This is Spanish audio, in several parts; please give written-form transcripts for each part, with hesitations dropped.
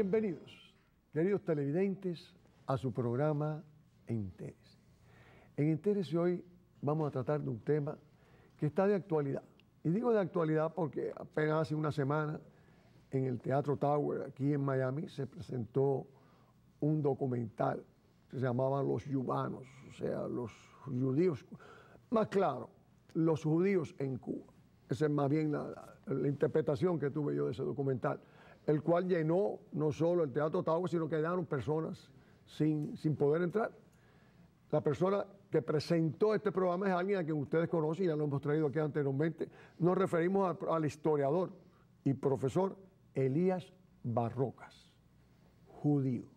Bienvenidos, queridos televidentes, a su programa Entérese. En Entérese hoy vamos a tratar de un tema que está de actualidad. Y digo de actualidad porque apenas hace una semana en el Teatro Tower, aquí en Miami, se presentó un documental que se llamaba Los Yubanos, o sea, los judíos, más claro, los judíos en Cuba. Esa es más bien la interpretación que tuve yo de ese documental, el cual llenó no solo el Teatro Tower, sino que quedaron personas sin poder entrar. La persona que presentó este programa es alguien a quien ustedes conocen, ya lo hemos traído aquí anteriormente. Nos referimos al historiador y profesor Elías Barrocas, judío.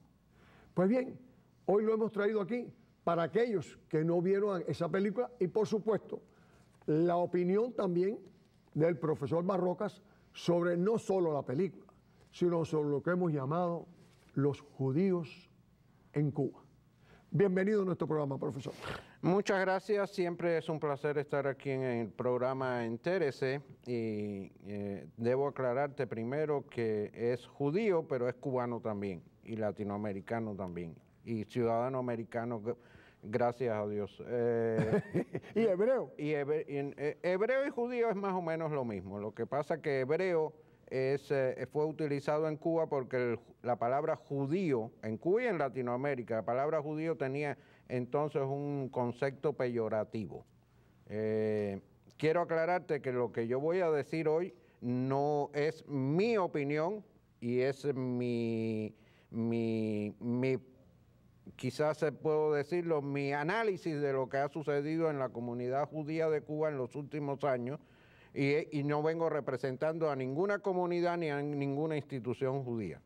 Pues bien, hoy lo hemos traído aquí para aquellos que no vieron esa película y, por supuesto, la opinión también del profesor Barrocas sobre no solo la película, sino sobre lo que hemos llamado los judíos en Cuba. Bienvenido a nuestro programa, profesor. Muchas gracias, siempre es un placer estar aquí en el programa Entérese y debo aclararte primero que es judío, pero es cubano también y latinoamericano también y ciudadano americano, gracias a Dios. ¿Y hebreo? Hebreo y judío es más o menos lo mismo, lo que pasa que hebreo fue utilizado en Cuba porque la palabra judío, en Cuba y en Latinoamérica, la palabra judío tenía entonces un concepto peyorativo. Quiero aclararte que lo que yo voy a decir hoy no es mi opinión y es quizás puedo decirlo, mi análisis de lo que ha sucedido en la comunidad judía de Cuba en los últimos años. Y no vengo representando a ninguna comunidad ni a ninguna institución judía.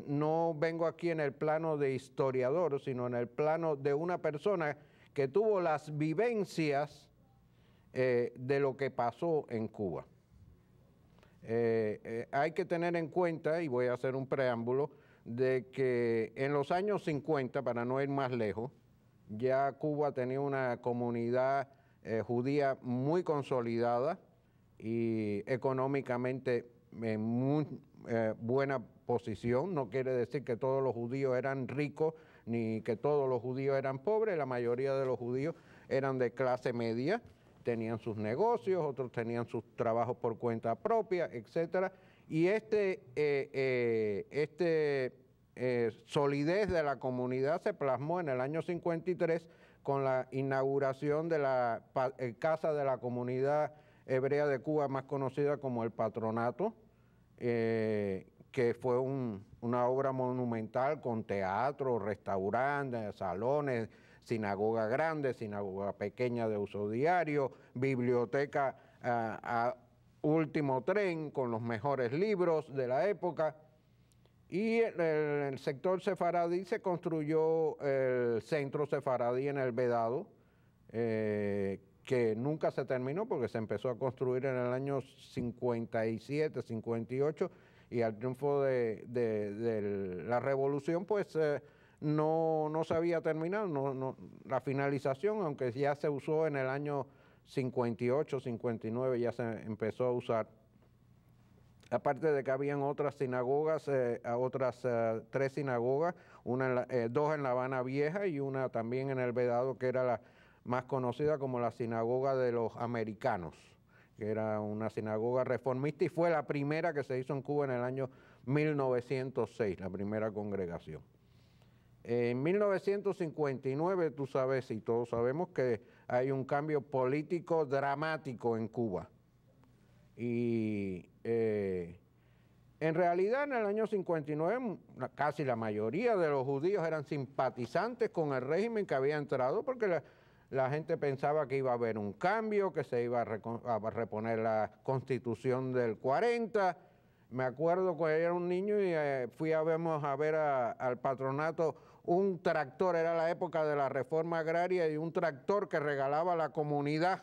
No vengo aquí en el plano de historiador, sino en el plano de una persona que tuvo las vivencias de lo que pasó en Cuba. Hay que tener en cuenta, y voy a hacer un preámbulo, de que en los años 50, para no ir más lejos, ya Cuba tenía una comunidad judía muy consolidada y económicamente en muy buena posición. No quiere decir que todos los judíos eran ricos ni que todos los judíos eran pobres. La mayoría de los judíos eran de clase media, tenían sus negocios, otros tenían sus trabajos por cuenta propia, etcétera. Y solidez de la comunidad se plasmó en el año 53 con la inauguración de la Casa de la Comunidad Hebrea de Cuba, más conocida como el Patronato, que fue una obra monumental con teatro, restaurantes, salones, sinagoga grande, sinagoga pequeña de uso diario, biblioteca a último tren con los mejores libros de la época. Y en el sector sefaradí se construyó el centro sefaradí en el Vedado, que nunca se terminó porque se empezó a construir en el año 57, 58, y al triunfo de la revolución pues no se había terminado, la finalización, aunque ya se usó en el año 58, 59, ya se empezó a usar. Aparte de que habían otras sinagogas, otras 3 sinagogas, dos en La Habana Vieja y una también en el Vedado, que era la más conocida como la Sinagoga de los Americanos, que era una sinagoga reformista y fue la primera que se hizo en Cuba en el año 1906, la primera congregación. En 1959, tú sabes y todos sabemos que hay un cambio político dramático en Cuba. Y en realidad en el año 59 casi la mayoría de los judíos eran simpatizantes con el régimen que había entrado porque la gente pensaba que iba a haber un cambio, que se iba a reponer la Constitución del 40. Me acuerdo cuando era un niño y fuimos a ver al Patronato un tractor, era la época de la reforma agraria, y un tractor que regalaba la comunidad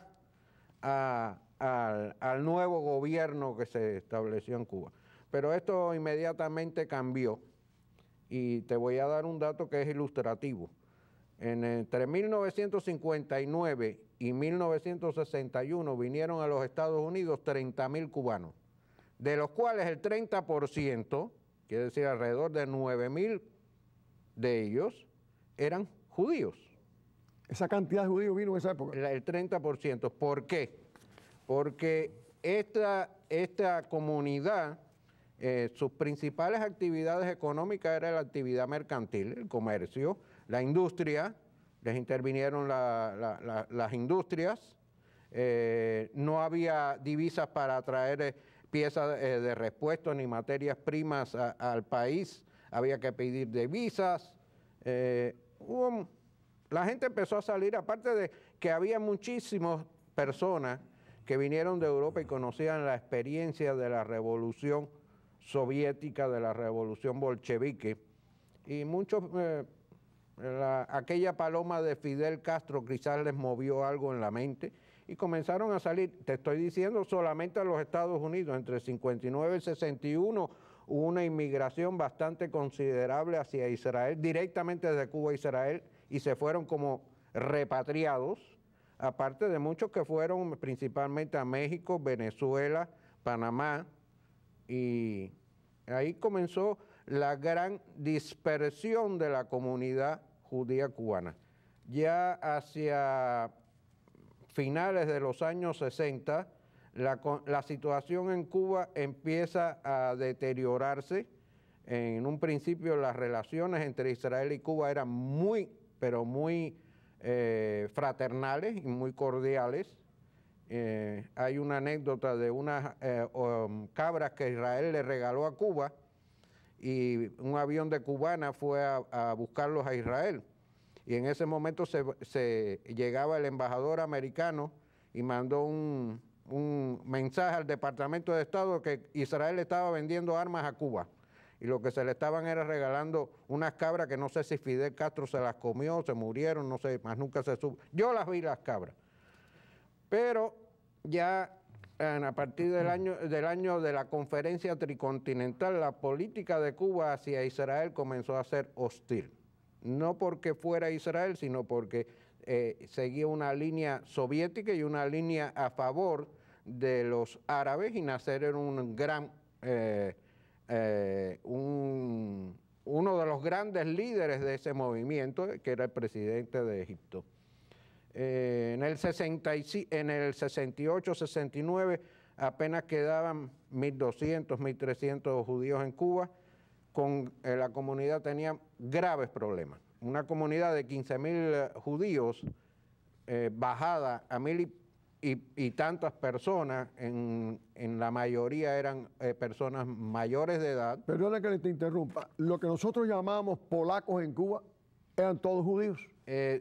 al nuevo gobierno que se estableció en Cuba. Pero esto inmediatamente cambió y te voy a dar un dato que es ilustrativo. Entre 1959 y 1961 vinieron a los Estados Unidos 30.000 cubanos, de los cuales el 30% quiere decir alrededor de 9.000 de ellos eran judíos. Esa cantidad de judíos vino en esa época. El 30%. ¿Por qué? Porque esta comunidad, sus principales actividades económicas era la actividad mercantil, el comercio, la industria, les intervinieron las industrias, no había divisas para traer piezas de repuesto ni materias primas al país, había que pedir divisas. La gente empezó a salir, aparte de que había muchísimas personas que vinieron de Europa y conocían la experiencia de la revolución soviética, de la revolución bolchevique, y muchos, aquella paloma de Fidel Castro quizás les movió algo en la mente, y comenzaron a salir, te estoy diciendo, solamente a los Estados Unidos, entre el 59 y el 61, hubo una inmigración bastante considerable hacia Israel, directamente desde Cuba a Israel, y se fueron como repatriados, aparte de muchos que fueron principalmente a México, Venezuela, Panamá, y ahí comenzó la gran dispersión de la comunidad judía cubana. Ya hacia finales de los años 60, la situación en Cuba empieza a deteriorarse. En un principio las relaciones entre Israel y Cuba eran muy, pero muy fraternales y muy cordiales. Hay una anécdota de unas cabras que Israel le regaló a Cuba y un avión de Cubana fue a buscarlos a Israel. Y en ese momento se llegaba el embajador americano y mandó un mensaje al Departamento de Estado que Israel estaba vendiendo armas a Cuba. Y lo que se le estaban era regalando unas cabras que no sé si Fidel Castro se las comió, se murieron, no sé, más nunca se supo. Yo las vi, las cabras. Pero ya a partir del año de la conferencia tricontinental, la política de Cuba hacia Israel comenzó a ser hostil. No porque fuera Israel, sino porque seguía una línea soviética y una línea a favor de los árabes, y Nasser era un gran... uno de los grandes líderes de ese movimiento, que era el presidente de Egipto. En el 68, 69, apenas quedaban 1.200, 1.300 judíos en Cuba. La comunidad tenía graves problemas. Una comunidad de 15.000 judíos bajada a 1.000 y tantas personas, en la mayoría eran personas mayores de edad. Perdona que te interrumpa. Lo que nosotros llamamos polacos en Cuba eran todos judíos.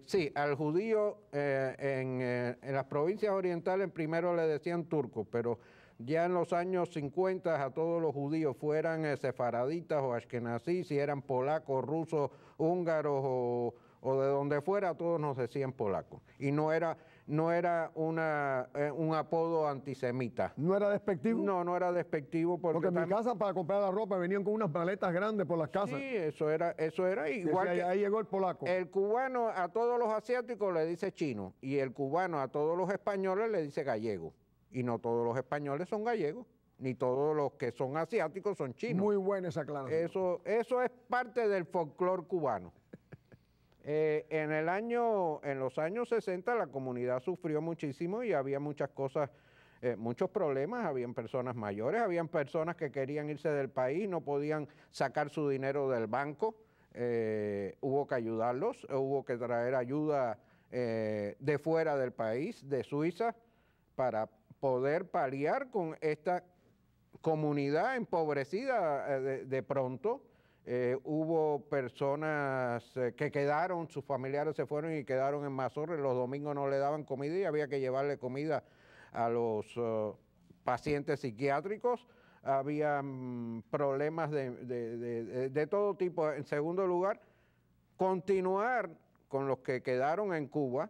Sí, al judío en las provincias orientales primero le decían turcos, pero ya en los años 50 a todos los judíos, fueran sefaraditas o ashkenazí, si eran polacos, rusos, húngaros o de donde fuera, a todos nos decían polacos. Y no era un apodo antisemita. ¿No era despectivo? No, no era despectivo. Porque en mi casa, para comprar la ropa, venían con unas maletas grandes por las casas. Sí, eso era igual. Decía, ahí llegó el polaco. El cubano a todos los asiáticos le dice chino, y el cubano a todos los españoles le dice gallego. Y no todos los españoles son gallegos, ni todos los que son asiáticos son chinos. Muy buena esa aclaración. Eso es parte del folclore cubano. En los años 60 la comunidad sufrió muchísimo y había muchas cosas, muchos problemas. Habían personas mayores, habían personas que querían irse del país, no podían sacar su dinero del banco. Hubo que ayudarlos, hubo que traer ayuda de fuera del país, de Suiza, para poder paliar con esta comunidad empobrecida de pronto. Hubo personas que quedaron, sus familiares se fueron y quedaron en Mazorra, los domingos no le daban comida y había que llevarle comida a los pacientes psiquiátricos. Había problemas de todo tipo. En segundo lugar, continuar con los que quedaron en Cuba,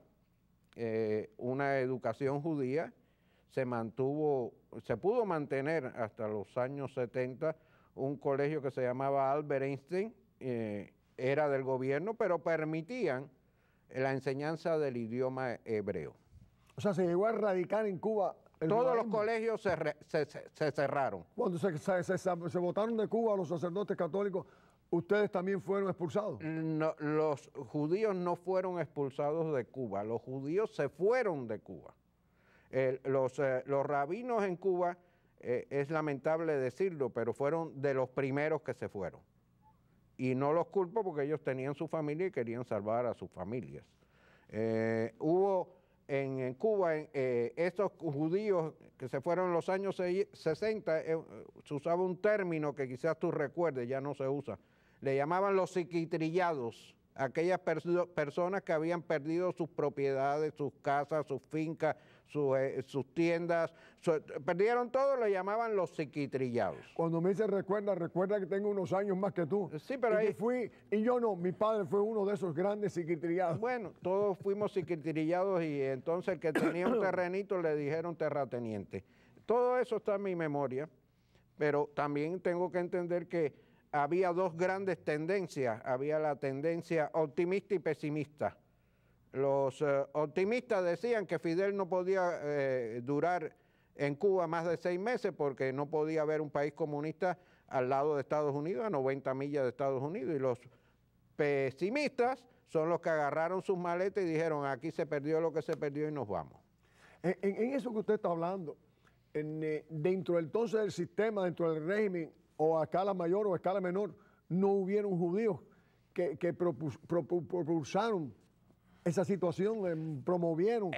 una educación judía. Se pudo mantener hasta los años 70 un colegio que se llamaba Albert Einstein, era del gobierno, pero permitían la enseñanza del idioma hebreo. O sea, se llegó a erradicar en Cuba Todos los colegios se cerraron. Cuando se votaron de Cuba los sacerdotes católicos, ¿ustedes también fueron expulsados? No, los judíos no fueron expulsados de Cuba, los judíos se fueron de Cuba. Los rabinos en Cuba, es lamentable decirlo, pero fueron de los primeros que se fueron. Y no los culpo porque ellos tenían su familia y querían salvar a sus familias. Hubo en Cuba, estos judíos que se fueron en los años 60, se usaba un término que quizás tú recuerdes, ya no se usa. Le llamaban los psiquitrillados, aquellas personas que habían perdido sus propiedades, sus casas, sus fincas, sus tiendas, perdieron todo, le llamaban los psiquitrillados. Cuando me dice recuerda que tengo unos años más que tú. Sí, pero ahí y yo no, mi padre fue uno de esos grandes psiquitrillados. Bueno, todos fuimos psiquitrillados y entonces el que tenía un terrenito le dijeron terrateniente. Todo eso está en mi memoria, pero también tengo que entender que había dos grandes tendencias. Había la tendencia optimista y pesimista. Los optimistas decían que Fidel no podía durar en Cuba más de 6 meses porque no podía haber un país comunista al lado de Estados Unidos, a 90 millas de Estados Unidos. Y los pesimistas son los que agarraron sus maletas y dijeron, aquí se perdió lo que se perdió y nos vamos. En eso que usted está hablando, dentro entonces del sistema, dentro del régimen, o a escala mayor o a escala menor, no hubieron judíos que propulsaron esa situación, promovieron.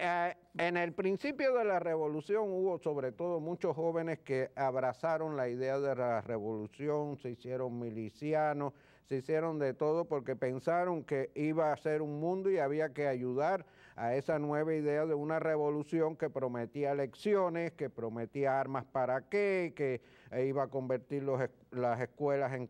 En el principio de la revolución hubo sobre todo muchos jóvenes que abrazaron la idea de la revolución, se hicieron milicianos, se hicieron de todo porque pensaron que iba a ser un mundo y había que ayudar a esa nueva idea de una revolución que prometía elecciones, que prometía armas para qué, que iba a convertir las escuelas en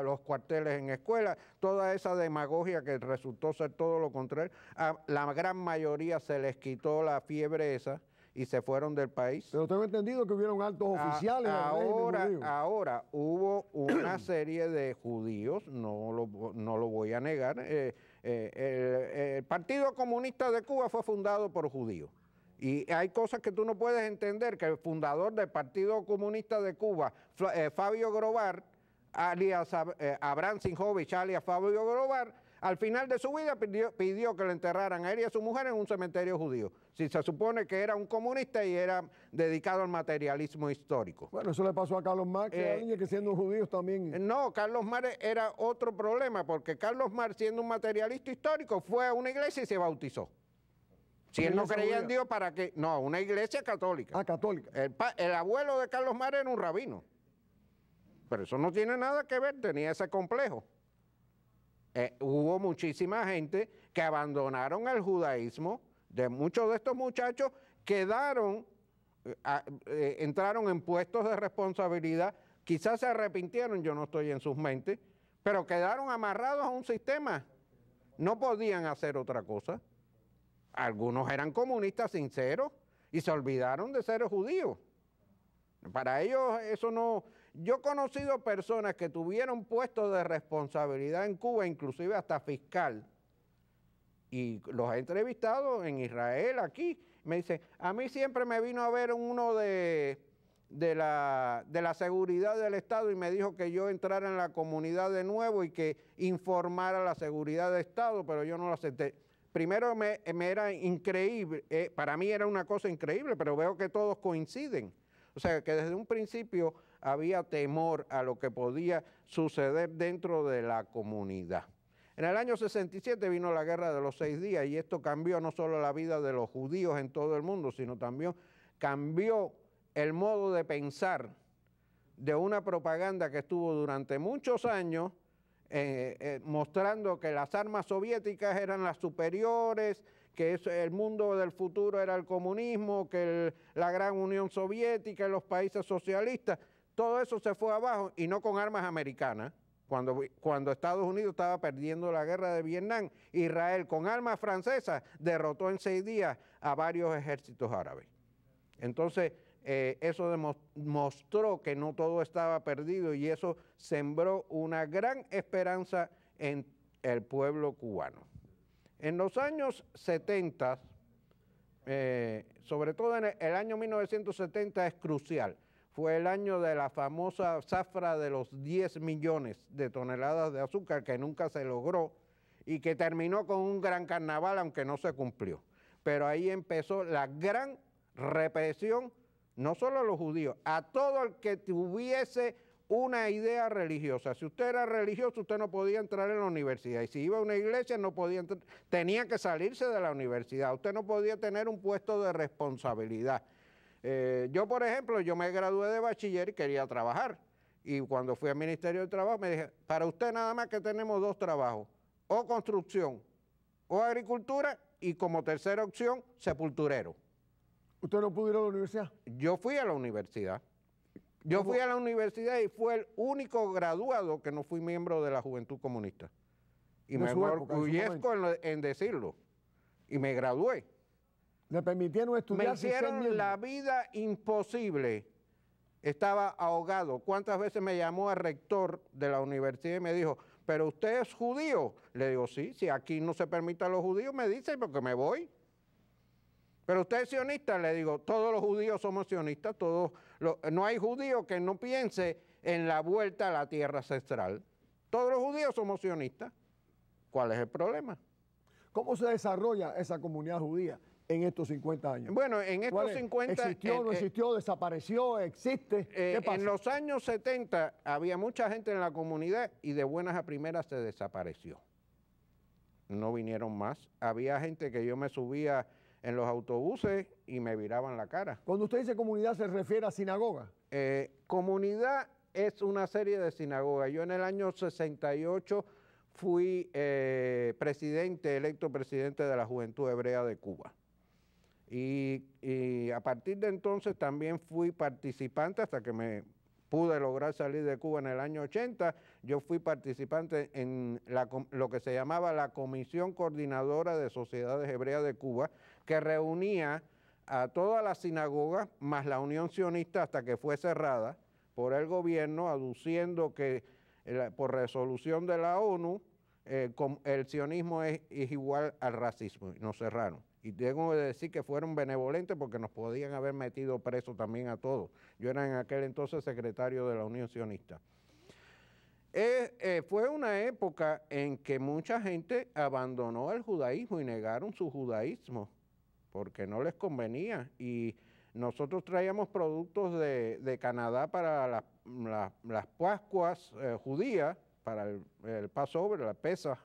los cuarteles en escuelas, toda esa demagogia que resultó ser todo lo contrario. A la gran mayoría se les quitó la fiebre esa y se fueron del país. Pero tengo entendido que hubieron altos oficiales del régimen judío. Ahora, hubo una serie de judíos, no lo voy a negar. El Partido Comunista de Cuba fue fundado por judíos. Y hay cosas que tú no puedes entender, que el fundador del Partido Comunista de Cuba, Fabio Grovar, alias Abraham Sinjovich, alias Fabio Grovar, al final de su vida pidió que le enterraran a él y a su mujer en un cementerio judío. Si se supone que era un comunista y era dedicado al materialismo histórico. Bueno, eso le pasó a Carlos Marx, que siendo judíos también. No, Carlos Marx era otro problema, porque Carlos Marx, siendo un materialista histórico, fue a una iglesia y se bautizó. Si él no creía en Dios, ¿para qué? No, una iglesia católica. Ah, católica. El abuelo de Carlos Marx era un rabino. Pero eso no tiene nada que ver, tenía ese complejo. Hubo muchísima gente que abandonaron el judaísmo. De muchos de estos muchachos entraron en puestos de responsabilidad, quizás se arrepintieron, yo no estoy en sus mentes, pero quedaron amarrados a un sistema. No podían hacer otra cosa. Algunos eran comunistas sinceros y se olvidaron de ser judíos. Para ellos eso no... Yo he conocido personas que tuvieron puestos de responsabilidad en Cuba, inclusive hasta fiscal, y los he entrevistado en Israel, aquí. Me dicen, a mí siempre me vino a ver uno de la seguridad del Estado y me dijo que yo entrara en la comunidad de nuevo y que informara la seguridad del Estado, pero yo no lo acepté. Primero me era increíble, para mí era una cosa increíble, pero veo que todos coinciden. O sea, que desde un principio había temor a lo que podía suceder dentro de la comunidad. En el año 67 vino la Guerra de los 6 días y esto cambió no solo la vida de los judíos en todo el mundo, sino también cambió el modo de pensar de una propaganda que estuvo durante muchos años mostrando que las armas soviéticas eran las superiores, que el mundo del futuro era el comunismo, que la gran Unión Soviética y los países socialistas, todo eso se fue abajo y no con armas americanas. Cuando Estados Unidos estaba perdiendo la guerra de Vietnam, Israel con armas francesas derrotó en 6 días a varios ejércitos árabes. Entonces, eso mostró que no todo estaba perdido y eso sembró una gran esperanza en el pueblo cubano. En los años 70, sobre todo en el año 1970 es crucial. Fue el año de la famosa zafra de los 10 millones de toneladas de azúcar que nunca se logró y que terminó con un gran carnaval, aunque no se cumplió. Pero ahí empezó la gran represión, no solo a los judíos, a todo el que tuviese una idea religiosa. Si usted era religioso, usted no podía entrar en la universidad. Y si iba a una iglesia, no podía entrar, tenía que salirse de la universidad. Usted no podía tener un puesto de responsabilidad. Yo, por ejemplo, yo me gradué de bachiller y quería trabajar. Y cuando fui al Ministerio de Trabajo me dije, para usted nada más que tenemos 2 trabajos, o construcción o agricultura, y como tercera opción, sepulturero. ¿Usted no pudo ir a la universidad? Yo fui a la universidad. Yo fui a la universidad y fue el único graduado que no fui miembro de la Juventud Comunista. Y me enorgullezco en decirlo. Y me gradué. ¿Le permitieron estudiar? Me hicieron la vida imposible. Estaba ahogado. ¿Cuántas veces me llamó el rector de la universidad y me dijo, pero usted es judío? Le digo, sí, si aquí no se permite a los judíos, me dice, porque me voy. Pero usted es sionista, le digo, todos los judíos somos sionistas, no hay judío que no piense en la vuelta a la tierra ancestral. Todos los judíos somos sionistas. ¿Cuál es el problema? ¿Cómo se desarrolla esa comunidad judía en estos 50 años? Bueno, en estos 50... ¿Existió, no existió, desapareció, existe? ¿Qué pasa? En los años 70 había mucha gente en la comunidad y de buenas a primeras se desapareció. No vinieron más. Había gente que yo me subía en los autobuses y me viraban la cara. Cuando usted dice comunidad, ¿se refiere a sinagoga? Comunidad es una serie de sinagogas. Yo en el año 68 fui electo presidente de la Juventud Hebrea de Cuba. Y a partir de entonces también fui participante hasta que me pude lograr salir de Cuba en el año 80. Yo fui participante en lo que se llamaba la Comisión Coordinadora de Sociedades Hebreas de Cuba, que reunía a todas las sinagogas más la Unión Sionista hasta que fue cerrada por el gobierno, aduciendo que por resolución de la ONU el sionismo es igual al racismo, y nos cerraron. Y tengo que decir que fueron benevolentes porque nos podían haber metido presos también a todos. Yo era en aquel entonces secretario de la Unión Sionista. Fue una época en que mucha gente abandonó el judaísmo y negaron su judaísmo porque no les convenía. Y nosotros traíamos productos de Canadá para las Pascuas judías, para el Passover, la Pesaj.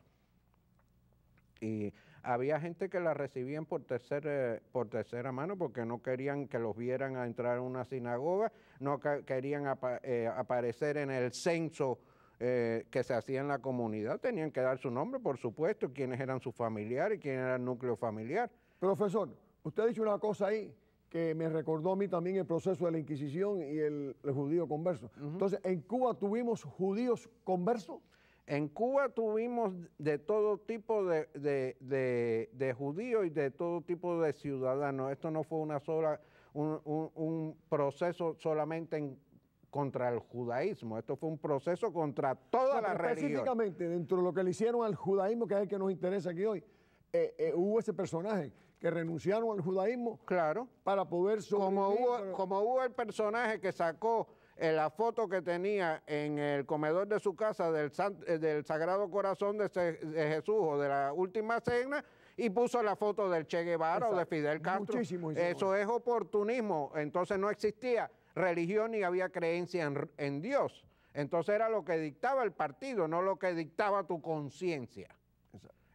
Y había gente que la recibían por tercera mano porque no querían que los vieran a entrar a una sinagoga, no querían aparecer en el censo que se hacía en la comunidad. Tenían que dar su nombre, por supuesto, quiénes eran sus familiares, quién era el núcleo familiar. Profesor, usted ha dicho una cosa ahí que me recordó a mí también el proceso de la Inquisición y el judío converso. Entonces, ¿en Cuba tuvimos judíos conversos? En Cuba tuvimos de todo tipo de judíos y de todo tipo de ciudadanos. Esto no fue un proceso solamente contra el judaísmo, esto fue un proceso contra toda la religión. Específicamente, dentro de lo que le hicieron al judaísmo, que es el que nos interesa aquí hoy, hubo ese personaje que renunciaron al judaísmo, claro, para poder sobrevivir. Como hubo el personaje que sacó la foto que tenía en el comedor de su casa del Sagrado Corazón de Jesús o de la Última Cena y puso la foto del Che Guevara. Exacto. O de Fidel Castro. Muchísimo. Eso es oportunismo. Entonces no existía religión ni había creencia en Dios. Entonces era lo que dictaba el partido, no lo que dictaba tu conciencia.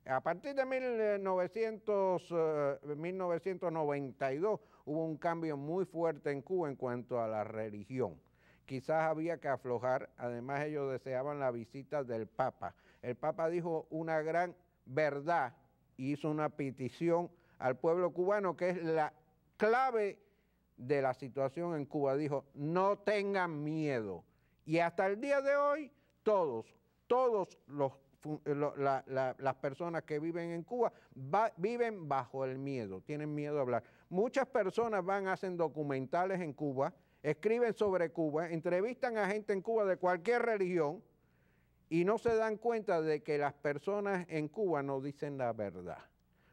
A partir de 1992 hubo un cambio muy fuerte en Cuba en cuanto a la religión. Quizás había que aflojar, además ellos deseaban la visita del Papa. El Papa dijo una gran verdad y hizo una petición al pueblo cubano que es la clave de la situación en Cuba. Dijo, no tengan miedo. Y hasta el día de hoy, todas las personas que viven en Cuba viven bajo el miedo, tienen miedo a hablar. Muchas personas hacen documentales en Cuba, escriben sobre Cuba, entrevistan a gente en Cuba de cualquier religión y no se dan cuenta de que las personas en Cuba no dicen la verdad.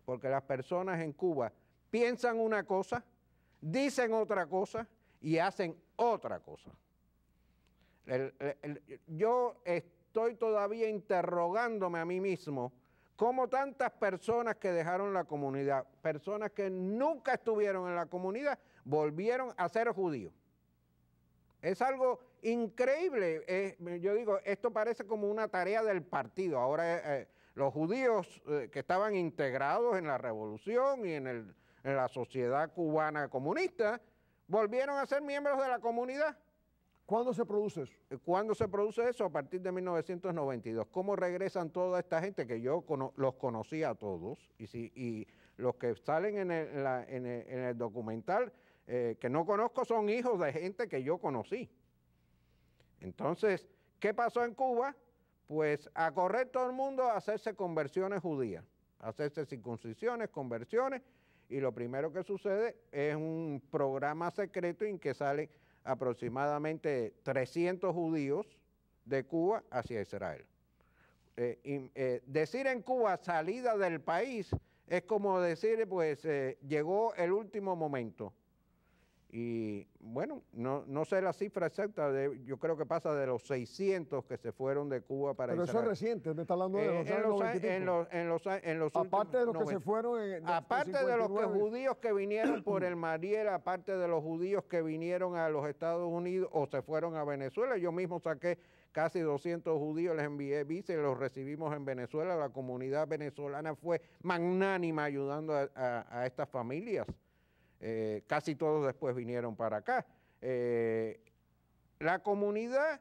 Porque las personas en Cuba piensan una cosa, dicen otra cosa y hacen otra cosa. Yo estoy todavía interrogándome a mí mismo cómo tantas personas que dejaron la comunidad, personas que nunca estuvieron en la comunidad, volvieron a ser judíos. Es algo increíble. Yo digo, esto parece como una tarea del partido. Ahora los judíos que estaban integrados en la revolución y en la sociedad cubana comunista, volvieron a ser miembros de la comunidad. ¿Cuándo se produce eso? ¿Cuándo se produce eso? A partir de 1992. ¿Cómo regresan toda esta gente que yo los conocía a todos? Y los que salen en el documental que no conozco son hijos de gente que yo conocí. Entonces, ¿qué pasó en Cuba? Pues a correr todo el mundo a hacerse conversiones judías, a hacerse circuncisiones, conversiones, y lo primero que sucede es un programa secreto en que salen aproximadamente 300 judíos de Cuba hacia Israel. Decir en Cuba salida del país es como decir, pues llegó el último momento. Y bueno, no sé la cifra exacta, yo creo que pasa de los 600 que se fueron de Cuba para Israel. Pero eso es reciente, me está hablando de los años 90. En los aparte de los 90. que se fueron aparte de los judíos que vinieron por el Mariel, aparte de los judíos que vinieron a los Estados Unidos o se fueron a Venezuela, yo mismo saqué casi 200 judíos, les envié visa y los recibimos en Venezuela. La comunidad venezolana fue magnánima ayudando a estas familias. Casi todos después vinieron para acá. La comunidad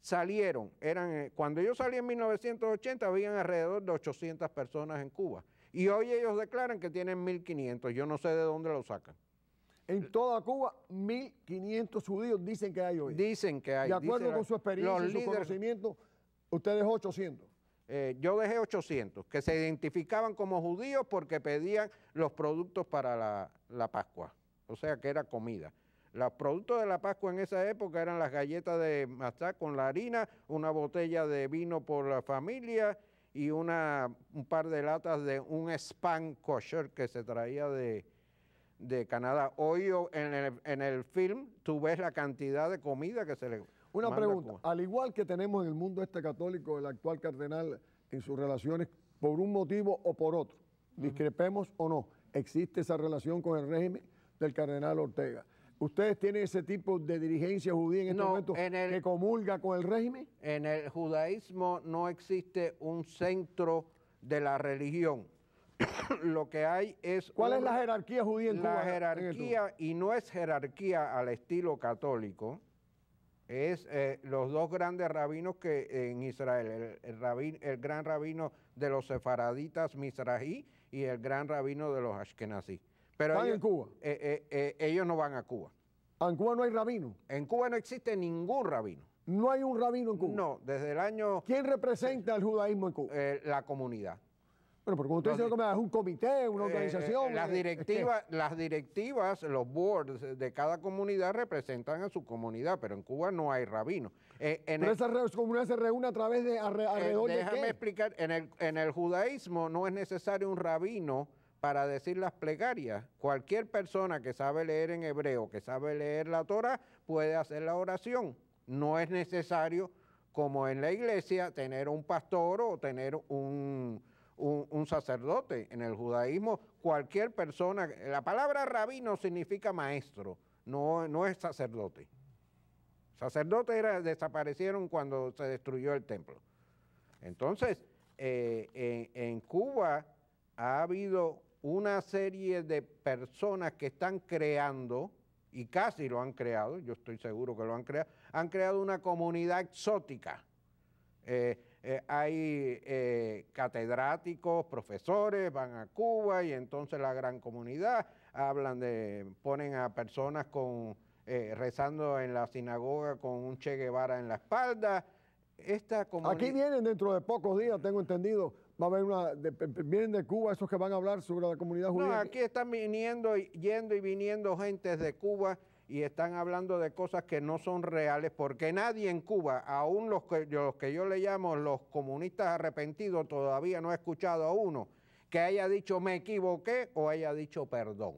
salieron, cuando yo salí en 1980 habían alrededor de 800 personas en Cuba y hoy ellos declaran que tienen 1.500, yo no sé de dónde lo sacan. En toda Cuba, 1.500 judíos dicen que hay hoy. Dicen que hay. De acuerdo con su experiencia y su conocimiento, usted dejó 800. Yo dejé 800, que se identificaban como judíos porque pedían los productos para la Pascua, o sea que era comida. Los productos de la Pascua en esa época eran las galletas de matzá con la harina, una botella de vino por la familia y un par de latas de un spam kosher que se traía de Canadá. Hoy en el film tú ves la cantidad de comida que se le... Una pregunta, al igual que tenemos en el mundo católico el actual cardenal en sus relaciones por un motivo o por otro, discrepemos o no, existe esa relación con el régimen del cardenal Ortega. ¿Ustedes tienen ese tipo de dirigencia judía en este momento que comulga con el régimen? En el judaísmo no existe un centro de la religión. Lo que hay es... ¿Cuál es la jerarquía judía en Cuba? La jerarquía, y no es jerarquía al estilo católico, es los dos grandes rabinos que en Israel, el gran rabino de los sefaraditas Mizrahi y el gran rabino de los Ashkenazí. Pero ¿Van en Cuba? Ellos no van a Cuba. ¿En Cuba no hay rabino? En Cuba no existe ningún rabino. ¿No hay un rabino en Cuba? No, desde el año... ¿Quién representa al judaísmo en Cuba? La comunidad. Bueno, porque como usted dice, es un comité, una organización. Las directivas, los boards de cada comunidad representan a su comunidad, pero en Cuba no hay rabino. Pero esa comunidad se reúne a través de alrededor de qué. Déjame explicar, en el judaísmo no es necesario un rabino para decir las plegarias. Cualquier persona que sabe leer en hebreo, que sabe leer la Torah, puede hacer la oración. No es necesario, como en la iglesia, tener un pastor o tener un sacerdote. En el judaísmo, cualquier persona, la palabra rabino significa maestro, no es sacerdote. Sacerdotes desaparecieron cuando se destruyó el templo. Entonces, en Cuba ha habido una serie de personas que están creando, y casi lo han creado, yo estoy seguro que lo han creado una comunidad exótica. Hay catedráticos, profesores, van a Cuba y entonces la gran comunidad ponen a personas rezando en la sinagoga con un Che Guevara en la espalda. Aquí vienen dentro de pocos días, tengo entendido, va a haber vienen de Cuba esos que van a hablar sobre la comunidad judía. No, aquí están yendo y viniendo gentes de Cuba y están hablando de cosas que no son reales, porque nadie en Cuba, aún los que yo le llamo los comunistas arrepentidos, todavía no ha escuchado a uno que haya dicho me equivoqué o haya dicho perdón.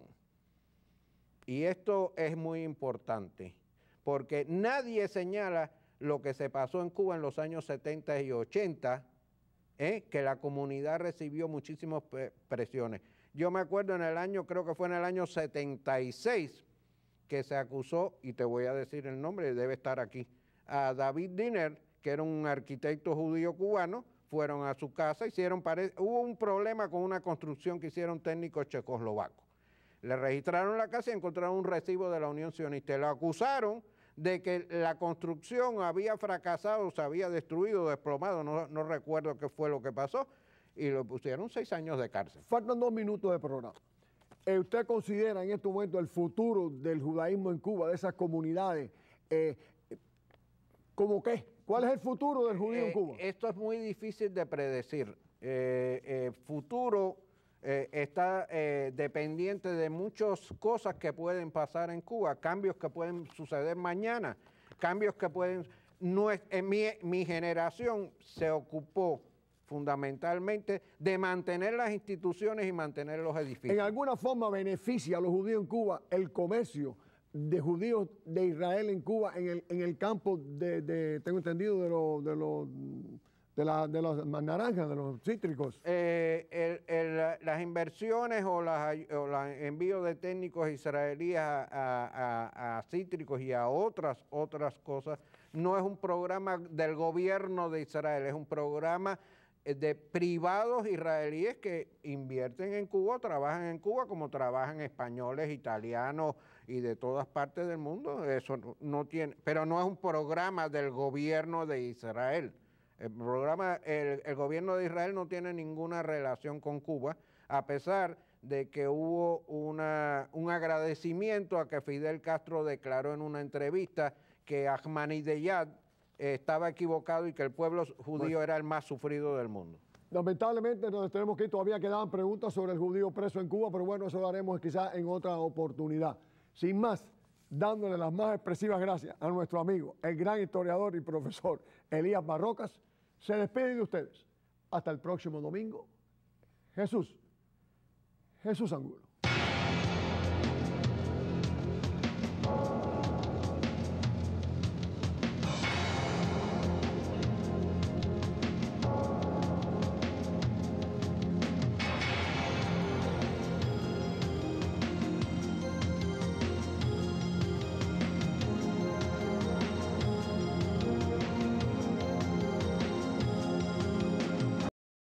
Y esto es muy importante, porque nadie señala lo que se pasó en Cuba en los años 70 y 80, que la comunidad recibió muchísimas presiones. Yo me acuerdo en el año, creo que fue en el año 76, que se acusó, y te voy a decir el nombre, debe estar aquí, a David Diner, que era un arquitecto judío cubano. Fueron a su casa, hubo un problema con una construcción que hicieron técnicos checoslovacos. Le registraron la casa y encontraron un recibo de la Unión Sionista. Lo acusaron de que la construcción había fracasado, se había destruido, desplomado, no recuerdo qué fue lo que pasó, y lo pusieron 6 años de cárcel. Faltan 2 minutos de programa. ¿Usted considera en este momento el futuro del judaísmo en Cuba, de esas comunidades, como qué? ¿Cuál es el futuro del judío en Cuba? Esto es muy difícil de predecir. Futuro está dependiente de muchas cosas que pueden pasar en Cuba, cambios que pueden suceder mañana, cambios que pueden... mi generación se ocupó fundamentalmente de mantener las instituciones y mantener los edificios. ¿En alguna forma beneficia a los judíos en Cuba el comercio de judíos de Israel en Cuba en el campo tengo entendido, de las naranjas, de los cítricos? Las inversiones o los envíos de técnicos israelíes a cítricos y a otras cosas no es un programa del gobierno de Israel, es un programa de privados israelíes que invierten en Cuba, trabajan en Cuba como trabajan españoles, italianos y de todas partes del mundo. Eso no tiene, pero no es un programa del gobierno de Israel. El gobierno de Israel no tiene ninguna relación con Cuba, a pesar de que hubo un agradecimiento a que Fidel Castro declaró en una entrevista que Ahmadinejad estaba equivocado y que el pueblo judío era el más sufrido del mundo. Lamentablemente nos tenemos que ir, todavía quedaban preguntas sobre el judío preso en Cuba, pero bueno, eso lo haremos quizás en otra oportunidad. Sin más, dándole las más expresivas gracias a nuestro amigo, el gran historiador y profesor Elías Barrocas, se despide de ustedes. Hasta el próximo domingo. Jesús Angulo.